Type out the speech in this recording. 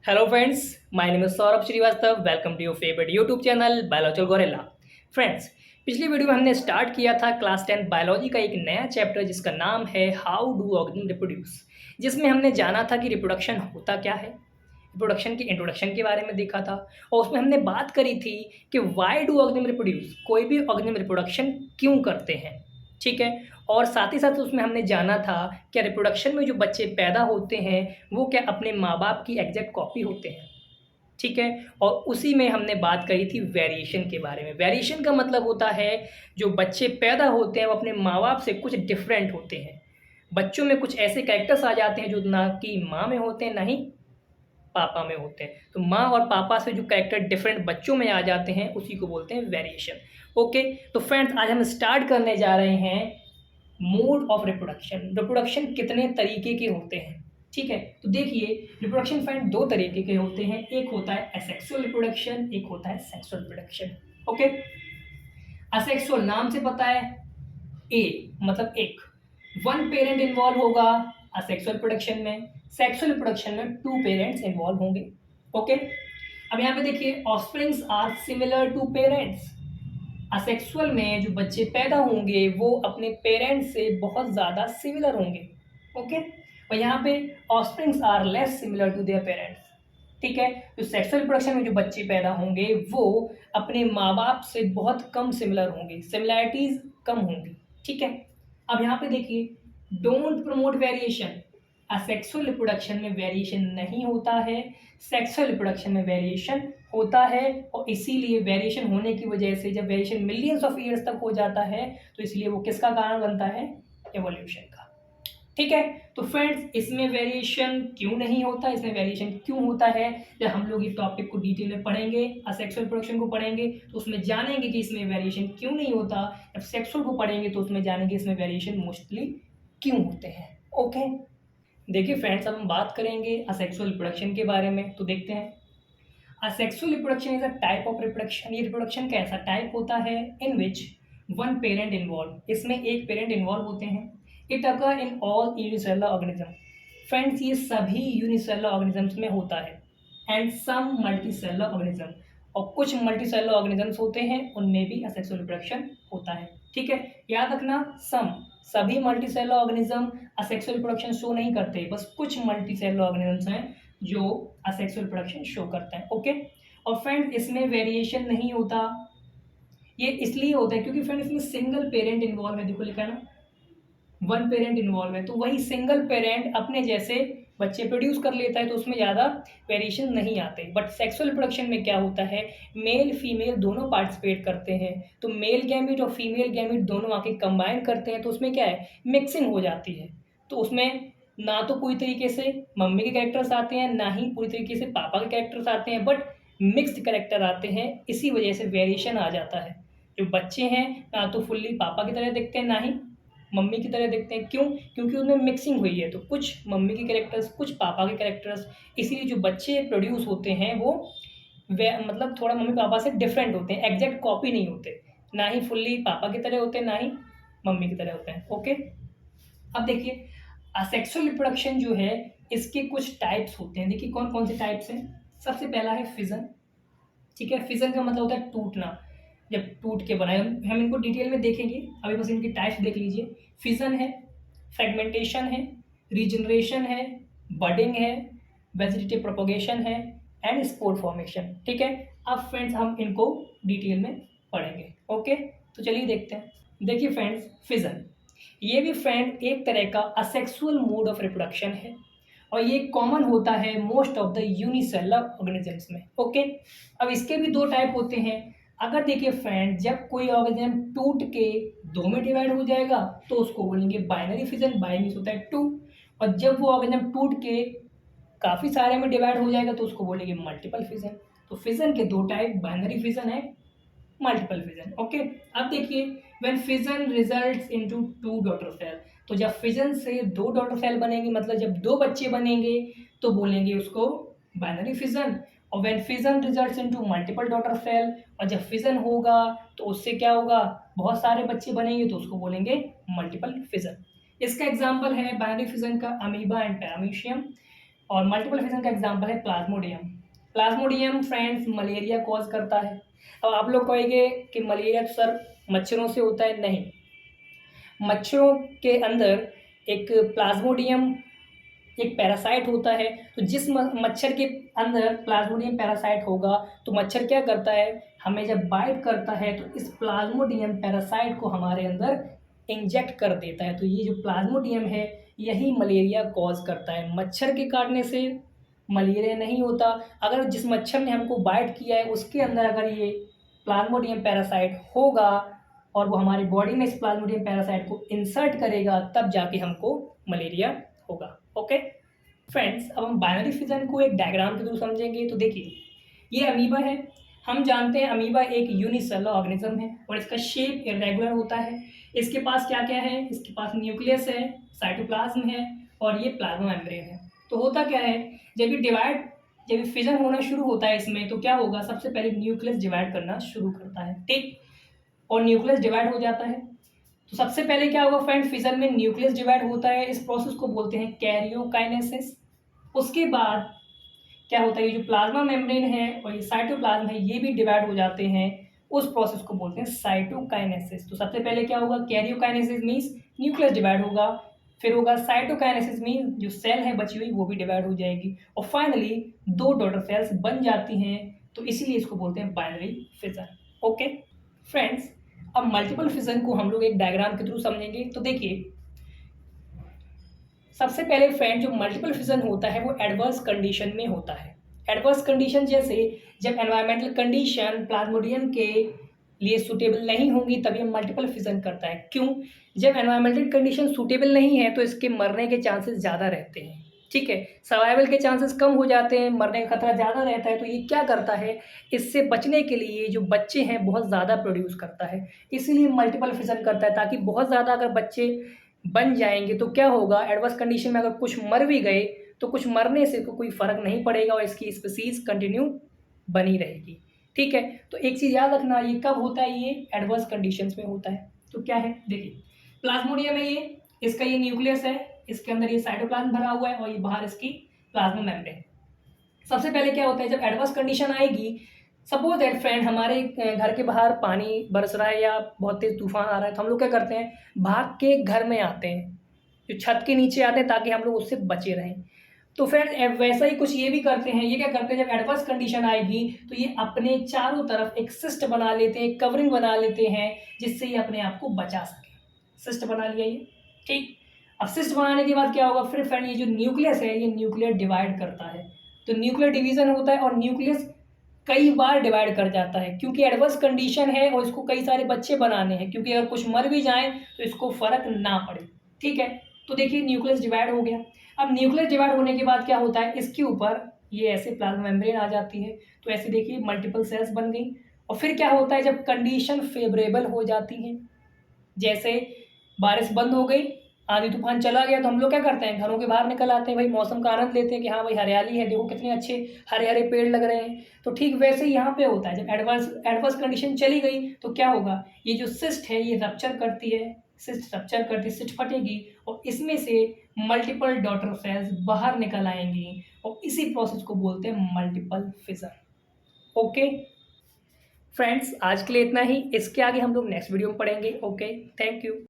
Hello friends, my name is Saurabh Shrivastava. Welcome to your favourite YouTube channel biological gorilla. Friends, पिछली video में हमने start किया था class 10 biology का एक नया चैप्टर जिसका नाम है हाउ डू ऑर्गेनिज्म रिप्रोड्यूस, जिसमें हमने जाना था कि रिप्रोडक्शन होता क्या है, रिप्रोडक्शन की इंट्रोडक्शन के बारे में देखा था। और उसमें हमने बात करी थी कि वाई डू ऑर्गेनिज्म रिप्रोड्यूस, कोई भी ऑर्गेनिज्म रिप्रोडक्शन क्यों करते हैं। ठीक है। और साथ ही साथ उसमें हमने जाना था क्या रिप्रोडक्शन में जो बच्चे पैदा होते हैं वो क्या अपने माँ बाप की एग्जैक्ट कॉपी होते हैं। ठीक है। और उसी में हमने बात करी थी वेरिएशन के बारे में। वेरिएशन का मतलब होता है जो बच्चे पैदा होते हैं वो अपने माँ बाप से कुछ डिफरेंट होते हैं। बच्चों में कुछ ऐसे कैरेक्टर्स आ जाते हैं जो ना कि माँ में होते हैं ना ही पापा में होते हैं। तो माँ और पापा से जो कैरेक्टर डिफरेंट बच्चों में आ जाते हैं उसी को बोलते हैं वेरिएशन। ओके। तो फ्रेंड्स, आज हम स्टार्ट करने जा रहे हैं मोड ऑफ रिप्रोडक्शन। रिप्रोडक्शन कितने तरीके के होते हैं। ठीक है। तो देखिए, रिप्रोडक्शन फ्रेंड दो तरीके के होते हैं। एक होता है असेक्सुअल रिप्रोडक्शन, एक होता है सेक्सुअल रिप्रोडक्शन। ओके। असेक्सुअल नाम से पता है, ए मतलब एक, वन पेरेंट इन्वॉल्व होगा असेक्सुअल रिप्रोडक्शन में। सेक्सुअल रिप्रोडक्शन में टू पेरेंट्स इन्वॉल्व होंगे। ओके। अब यहाँ पे देखिए, offsprings are similar to parents. Asexual में जो बच्चे पैदा होंगे वो अपने पेरेंट्स से बहुत ज़्यादा सिमिलर होंगे। ओके। और यहाँ पे offsprings are less similar to their parents. ठीक है। तो सेक्सुअल रिप्रोडक्शन में जो बच्चे पैदा होंगे वो अपने माँ बाप से बहुत कम सिमिलर होंगे, सिमिलैरिटीज कम होंगी। ठीक है। अब यहाँ पे देखिए, don't promote variation. Asexual reproduction में वेरिएशन नहीं होता है, सेक्सुअल रिप्रोडक्शन में वेरिएशन होता है। और इसीलिए वेरिएशन होने की वजह से जब वेरिएशन मिलियंस ऑफ ईयर्स तक हो जाता है तो इसलिए वो किसका कारण बनता है, एवोल्यूशन का। ठीक है। तो फ्रेंड्स, इसमें वेरिएशन क्यों नहीं होता, इसमें वेरिएशन क्यों होता है, जब हम लोग ये टॉपिक को डिटेल में पढ़ेंगे, असेक्सुअल रिप्रोडक्शन को पढ़ेंगे तो उसमें जानेंगे कि इसमें वेरिएशन क्यों नहीं होता। जब सेक्सुअल को पढ़ेंगे तो उसमें जानेंगे इसमें वेरिएशन मोस्टली क्यों होते हैं। ओके। देखिए फ्रेंड्स, अब हम बात करेंगे असेक्सुअल रिप्रोडक्शन के बारे में। तो देखते हैं, asexual reproduction is a type of reproduction. ये रिप्रोडक्शन का ऐसा टाइप होता है इन विच वन पेरेंट इन्वॉल्व, इसमें एक पेरेंट इन्वॉल्व होते हैं। It occur in all unicellular organism. Friends, ये सभी यूनिसेलुलर ऑर्गेनिजम्स में होता है। एंड सम मल्टीसेलुलर ऑर्गेनिज्म, और कुछ मल्टीसेलुलर ऑर्गेनिजम्स होते हैं उनमें भी असेक्सुअल रिप्रोडक्शन होता है। ठीक है। याद रखना, सम, सभी multicellular organism asexual reproduction show नहीं करते, बस कुछ मल्टीसेलुलर ऑर्गेनिजम्स हैं जो असेक्सुअल रिप्रोडक्शन शो करते हैं। ओके। और फ्रेंड, इसमें वेरिएशन नहीं होता। ये इसलिए होता है क्योंकि फ्रेंड इसमें सिंगल पेरेंट इन्वॉल्व है। देखो लिखा है ना, वन पेरेंट इन्वॉल्व है, तो वही सिंगल पेरेंट अपने जैसे बच्चे प्रोड्यूस कर लेता है तो उसमें ज़्यादा वेरिएशन नहीं आते। बट सेक्सुअल रिप्रोडक्शन में क्या होता है, मेल फीमेल दोनों पार्टिसिपेट करते हैं, तो मेल गैमिट और फीमेल गैमिट दोनों आके कंबाइन करते हैं तो उसमें क्या है, मिक्सिंग हो जाती है। तो उसमें ना तो पूरी तरीके से मम्मी के कैरेक्टर्स आते हैं ना ही पूरी तरीके से पापा के कैरेक्टर्स आते हैं, बट मिक्स्ड कैरेक्टर आते हैं। इसी वजह से वेरिएशन आ जाता है। जो बच्चे हैं ना तो फुल्ली पापा की तरह दिखते हैं ना ही मम्मी की तरह देखते हैं। क्यों? क्योंकि उनमें मिक्सिंग हुई है, तो कुछ मम्मी के कैरेक्टर्स कुछ पापा के कैरेक्टर्स। इसीलिए जो बच्चे प्रोड्यूस होते हैं वो वे मतलब थोड़ा मम्मी पापा से डिफरेंट होते हैं, एग्जैक्ट कॉपी नहीं होते, ना ही फुल्ली पापा की तरह होते हैं ना ही मम्मी की तरह होते हैं। ओके। अब देखिए, असेक्सुअल रिप्रोडक्शन जो है इसके कुछ टाइप्स होते हैं। देखिए कौन कौन से टाइप्स हैं। सबसे पहला है फिजन। ठीक है। फिजन का मतलब होता है टूटना, जब टूट के बनाए। हम इनको डिटेल में देखेंगे, अभी बस इनकी टाइप्स देख लीजिए। फिजन है, फ्रेगमेंटेशन है, रीजनरेशन है, बडिंग है, वेजिटेटिव प्रोपोगेशन है एंड स्पोर फॉर्मेशन। ठीक है। अब फ्रेंड्स हम इनको डिटेल में पढ़ेंगे। ओके। तो चलिए देखते हैं। देखिए फ्रेंड्स, फिजन ये भी फ्रेंड एक तरह का असेक्सुअल मोड ऑफ रिप्रोडक्शन है और ये कॉमन होता है most of the unicellular organisms में। ओके। अब इसके भी दो टाइप होते हैं। अगर देखिए फ्रेंड, जब कोई ऑर्गेनिज्म टूट के दो में डिवाइड हो जाएगा तो उसको बोलेंगे बाइनरी फिजन, बाई मीन्स होता है टू। और जब वो ऑर्गेनिज्म टूट के काफ़ी सारे में डिवाइड हो जाएगा तो उसको बोलेंगे मल्टीपल फिजन। तो फिजन के दो टाइप, बाइनरी फिजन है, मल्टीपल फिजन। ओके। अब देखिए, when fission results into two daughter cell, तो जब फिजन से दो डॉटर सेल बनेंगे, मतलब जब दो बच्चे बनेंगे तो बोलेंगे उसको बाइनरी फिजन। और when fission results into multiple daughter cell, और जब फिजन होगा तो उससे क्या होगा, बहुत सारे बच्चे बनेंगे तो उसको बोलेंगे मल्टीपल फिजन। इसका एग्जाम्पल है बाइनरी फिजन का अमीबा एंड पैरामीशियम। और मल्टीपल फिजन का एग्जाम्पल है Plasmodium. Plasmodium friends malaria cause करता है। अब आप लोग कहेंगे कि मलेरिया तो सर मच्छरों से होता है, नहीं। मच्छरों के अंदर एक प्लाज्मोडियम एक पैरासाइट होता है। तो जिस मच्छर के अंदर प्लाज्मोडियम पैरासाइट होगा तो मच्छर क्या करता है, हमें जब बाइट करता है तो इस प्लाज्मोडियम पैरासाइट को हमारे अंदर इंजेक्ट कर देता है। तो ये जो प्लाज्मोडियम है यही मलेरिया कॉज करता है। मच्छर के काटने से मलेरिया नहीं होता। अगर जिस मच्छर ने हमको बाइट किया है उसके अंदर अगर ये प्लाज्मोडियम पैरासाइट होगा और वो हमारी बॉडी में इस प्लाज्मोडियम पैरासाइट को इंसर्ट करेगा तब जाके हमको मलेरिया होगा। ओके फ्रेंड्स, अब हम बाइनरी फिजन को एक डायग्राम के थ्रू समझेंगे। तो देखिए ये अमीबा है। हम जानते हैं अमीबा एक यूनिसेलुलर ऑर्गेनिज्म है और इसका शेप इरेगुलर होता है। इसके पास क्या क्या है, इसके पास न्यूक्लियस है, साइटोप्लाज्म है और ये प्लाज्मा मेम्ब्रेन है। तो होता क्या है, जब ये फिजन होना शुरू होता है इसमें तो क्या होगा, सबसे पहले न्यूक्लियस डिवाइड करना शुरू करता है, ठीक। और न्यूक्लियस डिवाइड हो जाता है तो सबसे पहले क्या होगा फ्रेंड, फिजन में न्यूक्लियस डिवाइड होता है। इस प्रोसेस को बोलते हैं कैरियोकाइनेसिस। उसके बाद क्या होता है, ये जो प्लाज्मा मेम्ब्रेन है और ये साइटोप्लाज्म है ये भी डिवाइड हो जाते हैं। उस प्रोसेस को बोलते हैं साइटोकाइनेसिस। तो सबसे पहले क्या होगा, कैरियोकाइनेसिस मीन्स न्यूक्लियस डिवाइड होगा, फिर होगा साइटोकाइनेसिस मीन्स जो सेल है बची हुई वो भी डिवाइड हो जाएगी और फाइनली 2 डॉटर सेल्स बन जाती हैं। तो इसीलिए इसको बोलते हैं बाइनरी फिजन। ओके फ्रेंड्स, अब मल्टीपल फिजन को हम लोग एक डायग्राम के थ्रू समझेंगे। तो देखिए सबसे पहले फ्रेंड जो मल्टीपल फिजन होता है वो एडवर्स कंडीशन में होता है। एडवर्स कंडीशन जैसे जब एनवायरमेंटल कंडीशन प्लाज्मोडियम के लिए सूटेबल नहीं होंगी तभी हम मल्टीपल फिजन करता है। क्यों, जब एनवायरमेंटल कंडीशन सूटेबल नहीं है तो इसके मरने के चांसेस ज़्यादा रहते हैं, ठीक है। सर्वाइवल के चांसेस कम हो जाते हैं, मरने का खतरा ज़्यादा रहता है। तो ये क्या करता है, इससे बचने के लिए जो बच्चे हैं बहुत ज़्यादा प्रोड्यूस करता है, इसीलिए मल्टीपल फिजन करता है ताकि बहुत ज़्यादा अगर बच्चे बन जाएंगे तो क्या होगा, एडवर्स कंडीशन में अगर कुछ मर भी गए तो कुछ मरने से कोई फ़र्क नहीं पड़ेगा और इसकी स्पीसीज कंटिन्यू बनी रहेगी, ठीक है। तो एक चीज़ याद रखना, ये कब होता है, ये एडवर्स कंडीशंस में होता है। तो क्या है देखिए, प्लाज्मोडियम है ये, इसका ये न्यूक्लियस है, इसके अंदर ये साइटोप्लाज्म भरा हुआ है और ये बाहर इसकी प्लाज्मा मेम्ब्रेन। सबसे पहले क्या होता है, जब एडवर्स कंडीशन आएगी, सपोज दैट फ्रेंड हमारे घर के बाहर पानी बरस रहा है या बहुत तेज तूफान आ रहा है तो हम लोग क्या करते हैं, भाग के घर में आते हैं, जो छत के नीचे आते हैं ताकि हम लोग उससे बचे रहें। तो फ्रेंड वैसा ही कुछ ये भी करते हैं। ये क्या करते हैं, जब एडवर्स कंडीशन आएगी तो ये अपने चारों तरफ एक सिस्ट बना लेते हैं, कवरिंग बना लेते हैं जिससे ये अपने आप को बचा सके। सिस्ट बना लिया ये, ठीक। अब सिस्ट बनाने के बाद क्या होगा, फिर फ्रेंड ये जो न्यूक्लियस है ये न्यूक्लियर डिवाइड करता है। तो न्यूक्लियर डिवीजन होता है और न्यूक्लियस कई बार डिवाइड कर जाता है क्योंकि एडवर्स कंडीशन है और इसको कई सारे बच्चे बनाने हैं, क्योंकि अगर कुछ मर भी जाएं तो इसको फर्क ना पड़े, ठीक है। तो देखिए न्यूक्लियस डिवाइड हो गया। अब न्यूक्लियस डिवाइड होने के बाद क्या होता है, इसके ऊपर ये ऐसे प्लाज्मा मेम्ब्रेन आ जाती है। तो ऐसे देखिए मल्टीपल सेल्स बन गई और फिर क्या होता है, जब कंडीशन फेवरेबल हो जाती है, जैसे बारिश बंद हो गई, आंधी तूफान चला गया, तो हम लोग क्या करते हैं, घरों के बाहर निकल आते हैं, भाई मौसम का आनंद लेते हैं कि हाँ भाई हरियाली है, देखो कितने अच्छे हरे हरे पेड़ लग रहे हैं। तो ठीक वैसे ही यहाँ पे होता है, जब एडवर्स कंडीशन चली गई तो क्या होगा, ये जो सिस्ट है ये रप्चर करती है, सिस्ट रप्चर करती है, सिस्ट फटेगी और इसमें से मल्टीपल डॉटर सेल्स बाहर निकल आएंगी और इसी प्रोसेस को बोलते हैं मल्टीपल फिजन। ओके फ्रेंड्स, आज के लिए इतना ही। इसके आगे हम लोग नेक्स्ट वीडियो में पढ़ेंगे। Okay, thank you.